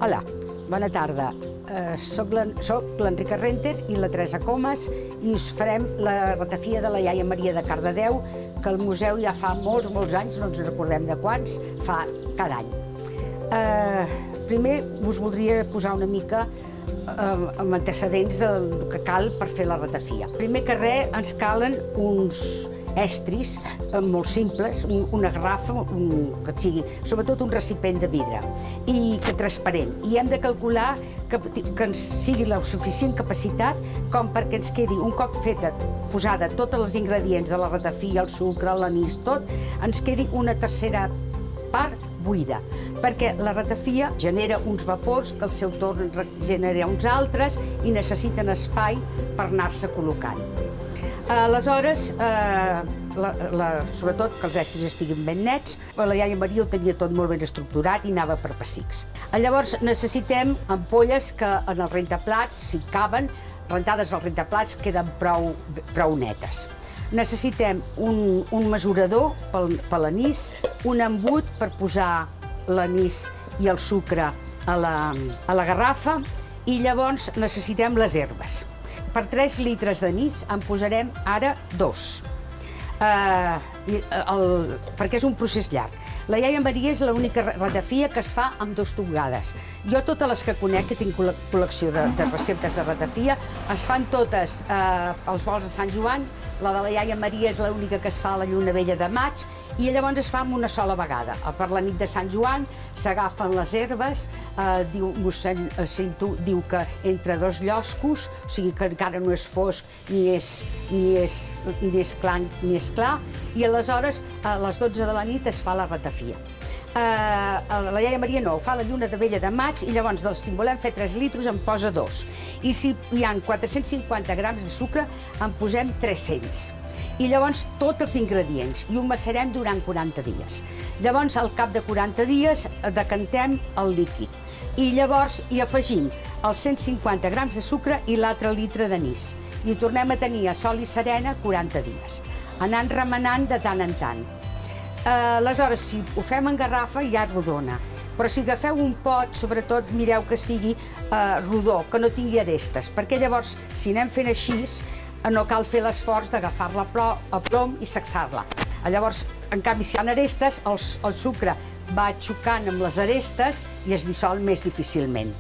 Hola, bona tarda. Soc l'Enrica Renter i la Teresa Comas i us farem la ratafia de la iaia Maria de Cardedeu, que el museu ja fa molts anys, no ens recordem de quants, fa cada any. Primer us voldria posar una mica amb antecedents del que cal per fer la ratafia. Primer que res ens calen uns estris molt simples, una garrafa, que sigui sobretot un recipient de vidre i que transparent. I hem de calcular que ens sigui la suficient capacitat com perquè ens quedi, un cop posada tots els ingredients de la ratafia, el sucre, l'anís, tot, ens quedi una tercera part buida, perquè la ratafia genera uns vapors que al seu torn genera uns altres i necessiten espai per anar-se col·locant. Aleshores, sobretot que els estris estiguin ben nets, la iaia Maria ho tenia tot molt ben estructurat i anava per pessics. Llavors necessitem ampolles que en el rentaplats, si caben, rentades al rentaplats, queden prou netes. Necessitem un mesurador per l'anís, un embut per posar l'anís i el sucre a la garrafa i llavors necessitem les herbes. Per 3 litres d'anís en posarem ara 2, perquè és un procés llarg. La iaia Maria és l'única ratafia que es fa amb 2 tongades. Jo totes les que conec, que tinc col·lecció de receptes de ratafia, es fan totes als volts de Sant Joan. La de la iaia Maria és l'única que es fa a la lluna vella de maig i llavors es fa amb una sola vegada. Per la nit de Sant Joan s'agafen les herbes, mossèn Cinto diu que entre 2 lloscos, o sigui que encara no és fosc ni és clar, i aleshores a les 12 de la nit es fa la ratafia. La iaia Maria no, ho fa a la lluna vella de maig i llavors, si volem fer 3 litres, en posa 2. I si hi ha 450 grams de sucre, en posem 300. I llavors tots els ingredients i ho macerem durant 40 dies. Llavors, al cap de 40 dies, decantem el líquid. I llavors hi afegim els 150 grams de sucre i l'altre litre d'anís. I ho tornem a tenir a sol i serena 40 dies, anant remenant de tant en tant. Aleshores, si ho fem en garrafa, ja rodona. Però si agafeu un pot, sobretot mireu que sigui rodó, que no tingui arestes, perquè llavors, si anem fent així, no cal fer l'esforç d'agafar-la a plom i sacsar-la. Llavors, en canvi, si hi ha arestes, el sucre va xocant amb les arestes i es dissol més difícilment.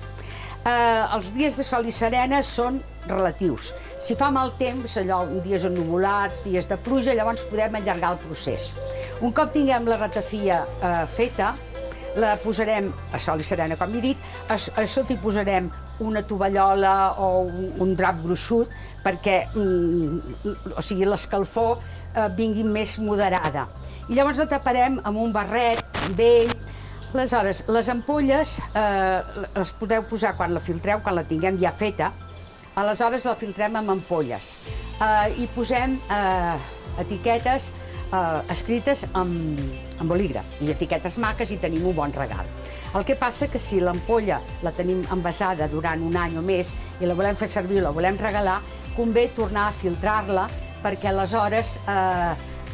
Els dies de sol i serena són relatius. Si fa mal temps, dies ennuvolats, dies de pluja, llavors podem allargar el procés. Un cop tinguem la ratafia feta, la posarem a sol i serena, com he dit, a sota hi posarem una tovallola o un drap gruixut perquè l'escalfor vingui més moderada. I llavors la taparem amb un barret vell. Aleshores, les ampolles les podeu posar quan la filtreu, quan la tinguem ja feta. Aleshores la filtrem amb ampolles. I posem etiquetes escrites amb bolígraf i etiquetes maques i tenim un bon regal. El que passa que si l'ampolla la tenim envasada durant un any o més i la volem fer servir o la volem regalar, convé tornar a filtrar-la perquè aleshores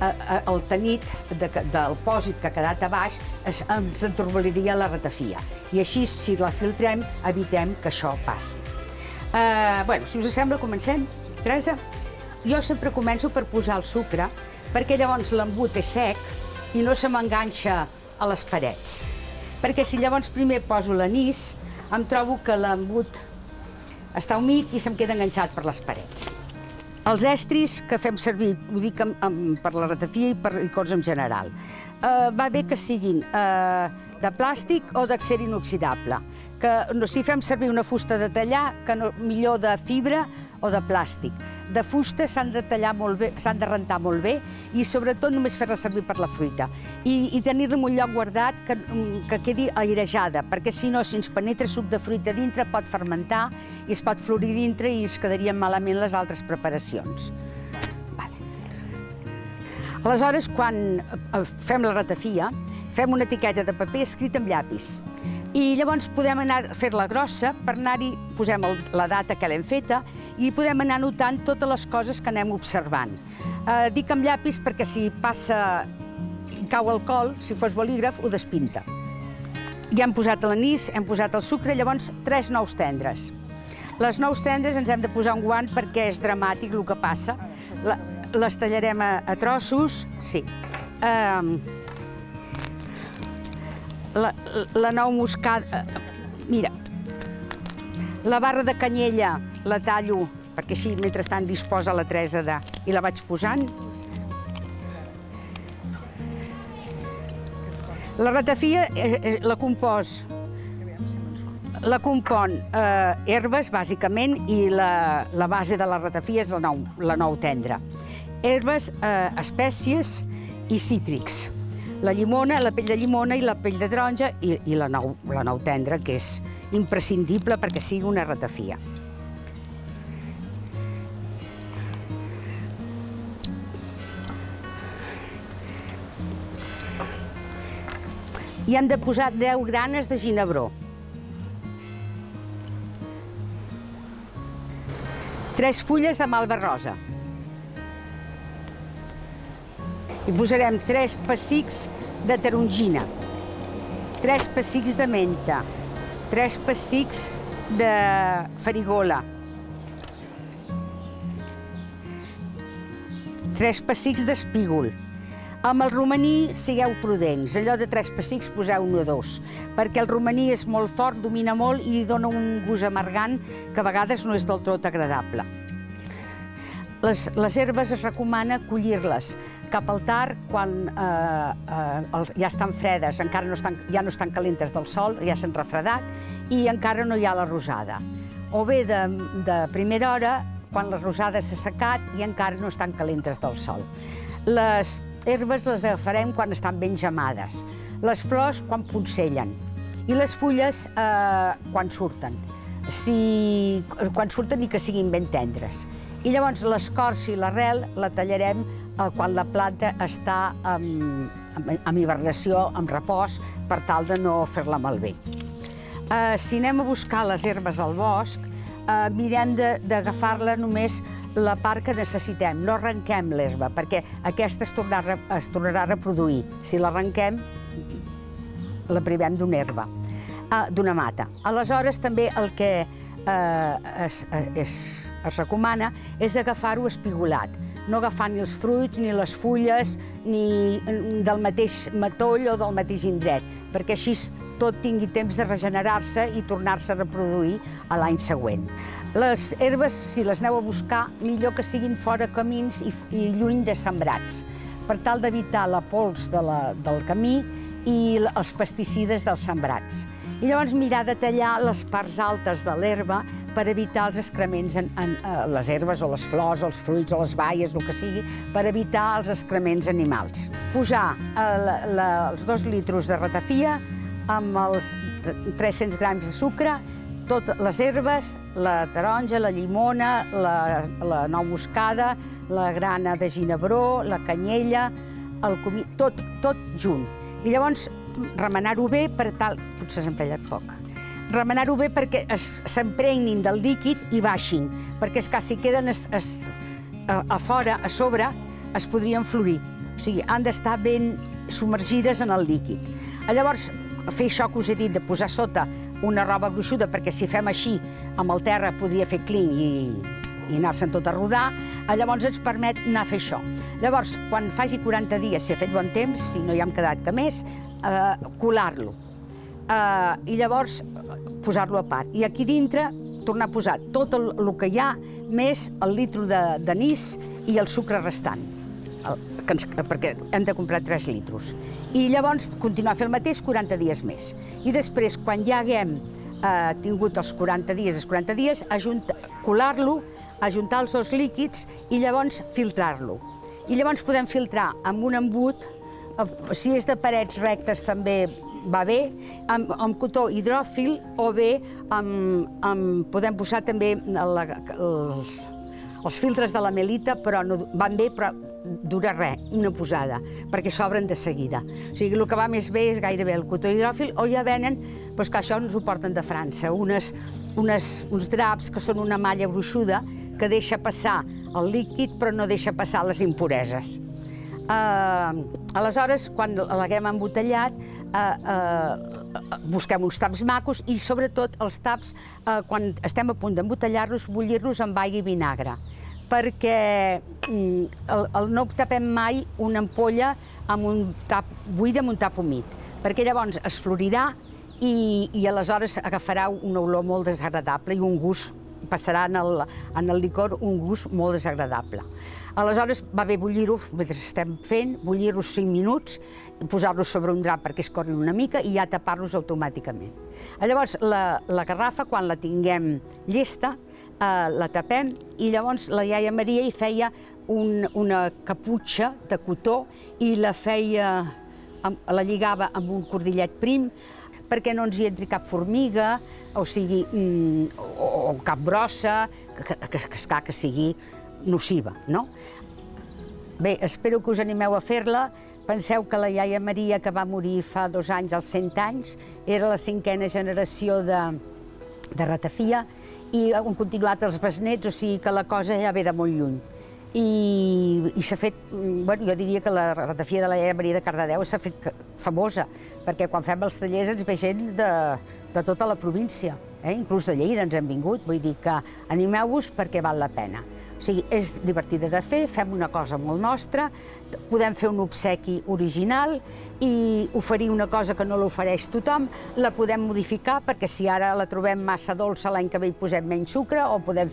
el tanit del pòsit que ha quedat a baix ens entorboliria la ratafia. I així, si la filtrem, evitem que això passi. Si us sembla, comencem. Teresa? Jo sempre començo per posar el sucre, perquè llavors l'embut és sec i no se m'enganxa a les parets. Perquè si llavors primer poso l'anís, em trobo que l'embut està humit i se'm queda enganxat per les parets. Els estris que fem servir, ho dic per la ratafia i per licors en general, va bé que siguin de plàstic o d'acer inoxidable. Si fem servir una fusta de tallar, millor de fibra o de plàstic. De fusta s'han de tallar molt bé, s'han de rentar molt bé i sobretot només fer-la servir per la fruita. I tenir-la en un lloc guardat que quedi airejada, perquè si no, si ens penetra suc de fruita dintre, pot fermentar i es pot florir dintre i ens quedarien malament les altres preparacions. Aleshores, quan fem la ratafia, fem una etiqueta de paper escrita amb llapis. I llavors podem anar a fer-la grossa, per anar-hi posem la data que l'hem feta i podem anar notant totes les coses que anem observant. Dic amb llapis perquè si passa i cau alcohol, si fos bolígraf, ho despinta. Ja hem posat l'anís, hem posat el sucre, llavors 3 nous tendres. Les nous tendres ens hem de posar un guant perquè és dramàtic el que passa. Les tallarem a trossos, sí. La nou moscada, mira, la barra de canyella la tallo, perquè així mentrestant disposa la Teresa i la vaig posant. La ratafia la compon herbes, bàsicament, i la base de la ratafia és la nou tendra. Herbes, espècies i cítrics. La llimona, la pell de llimona i la pell de taronja i la nou tendra, que és imprescindible perquè sigui una ratafia. I hem de posar 10 granes de ginebró. 3 fulles de malva rosa. Hi posarem 3 pessics de tarongina, 3 pessics de menta, 3 pessics de farigola, 3 pessics d'espígol. Amb el romaní sigueu prudents, allò de 3 pessics poseu-ne 2, perquè el romaní és molt fort, domina molt i dona un gust amargant que a vegades no és del tot agradable. Les herbes es recomana collir-les cap al tard quan ja estan fredes, ja no estan calentes del sol, ja s'han refredat i encara no hi ha la rosada. O bé de primera hora, quan la rosada s'ha assecat i encara no estan calentes del sol. Les herbes les agafarem quan estan ben gemades, les flors quan poncellen i les fulles quan surten i que siguin ben tendres. I llavors l'escorça i l'arrel la tallarem quan la planta està en hibernació, en repòs, per tal de no fer-la malbé. Si anem a buscar les herbes al bosc, mirem d'agafar-la només la part que necessitem, no arrenquem l'herba, perquè aquesta es tornarà a reproduir. Si l'arrenquem, la privem d'una herba, d'una mata. Aleshores, també el que es recomana és agafar-ho espigolat, no agafar ni els fruits, ni les fulles, ni del mateix matoll o del mateix indret, perquè així tot tingui temps de regenerar-se i tornar-se a reproduir a l'any següent. Les herbes, si les aneu a buscar, millor que siguin fora camins i lluny de sembrats, per tal d'evitar la pols del camí i els pesticides dels sembrats. I llavors mirar de tallar les parts altes de l'herba per evitar els excrements en les herbes o les flors, els fruits o les baies, el que sigui, per evitar els excrements animals. Posar els 2 litres de ratafia amb els 300 grams de sucre, totes les herbes, la taronja, la llimona, la nou moscada, la grana de ginebró, la canyella, el comí, tot junt. I llavors remenar-ho bé per tal... Potser s'ha tallat poc. Remenar-ho bé perquè s'impregnin del líquid i baixin, perquè és que si queden a fora, a sobre, es podrien florir. O sigui, han d'estar ben submergides en el líquid. Llavors, fer això que us he dit, de posar sota una roba gruixuda, perquè si fem així amb el terra podria fer cling i anar-se'n tot a rodar, llavors ens permet anar a fer això. Llavors, quan faci 40 dies, si ha fet bon temps, si no hi hem quedat que més, colar-lo. I llavors posar-lo a part. I aquí dintre tornar a posar tot el que hi ha, més el litre d'anís i el sucre restant, perquè hem de comprar 3 litres. I llavors continuar a fer el mateix 40 dies més. I després, quan ja haguem tingut els 40 dies, colar-lo, ajuntar els 2 líquids i llavors filtrar-lo. I llavors podem filtrar amb un embut, si és de parets rectes també va bé, amb cotó hidròfil o bé podem posar també els filtres de la melita, però no van bé, però dura res, una posada, perquè s'obren de seguida. O sigui, el que va més bé és gairebé el cotó hidròfil, o ja venen, doncs que això ens ho porten de França, uns draps que són una malla gruixuda que deixa passar el líquid però no deixa passar les impureses. Aleshores, quan l'haguem embotellat, busquem uns taps macos i, sobretot, els taps, quan estem a punt d'embotellar-los, bullir-los amb aigua i vinagre, perquè no tapem mai una ampolla amb un tap buida amb un tap humit, perquè llavors es florirà i aleshores agafarà una olor molt desagradable i un gust, passarà en el licor un gust molt desagradable. Aleshores va bé bullir-ho, mentre estem fent, bullir-los 5 minuts, posar-los sobre un drap perquè es corrin una mica i ja tapar-los automàticament. Llavors la garrafa, quan la tinguem llesta, la tapem i llavors la iaia Maria hi feia una caputxa de cotó i la lligava amb un cordillet prim perquè no ens hi entri cap formiga, o sigui, o cap brossa, que sigui nociva, no? Bé, espero que us animeu a fer-la. Penseu que la iaia Maria, que va morir fa 2 anys, als 100 anys, era la 5a generació de ratafia i han continuat els besnets, o sigui que la cosa ja ve de molt lluny. I s'ha fet, bueno, jo diria que la ratafia de la iaia Maria de Cardedeu s'ha fet famosa, perquè quan fem els tallers ens ve gent de tota la província, inclús de Lleida ens han vingut, vull dir que animeu-vos perquè val la pena. O sigui, és divertida de fer, fem una cosa molt nostra, podem fer un obsequi original i oferir una cosa que no l'ofereix tothom, la podem modificar perquè si ara la trobem massa dolça l'any que ve hi posem menys sucre o podem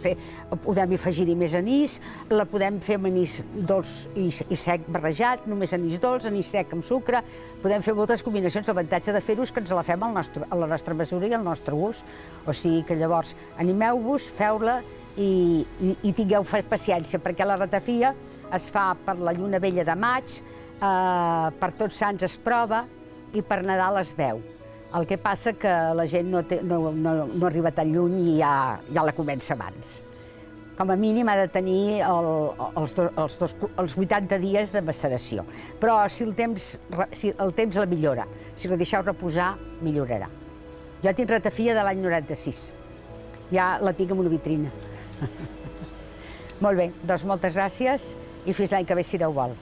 afegir-hi més anís, la podem fer amb anís dolç i sec barrejat, només anís dolç, anís sec amb sucre, podem fer moltes combinacions. L'avantatge de fer-ho és que ens la fem a la nostra mesura i al nostre gust. O sigui que llavors animeu-vos, feu-la i tingueu paciència, perquè la ratafia es fa per la lluna vella de maig, per Tots Sants es prova i per Nadal es veu. El que passa que la gent no arriba tan lluny i ja la comença abans. Com a mínim ha de tenir els 80 dies de maceració. Però si el temps la millora, si la deixeu reposar, millorarà. Jo tinc ratafia de l'any 96. Ja la tinc en una vitrina. Molt bé, doncs moltes gràcies i fins l'any que ve, si Déu vol.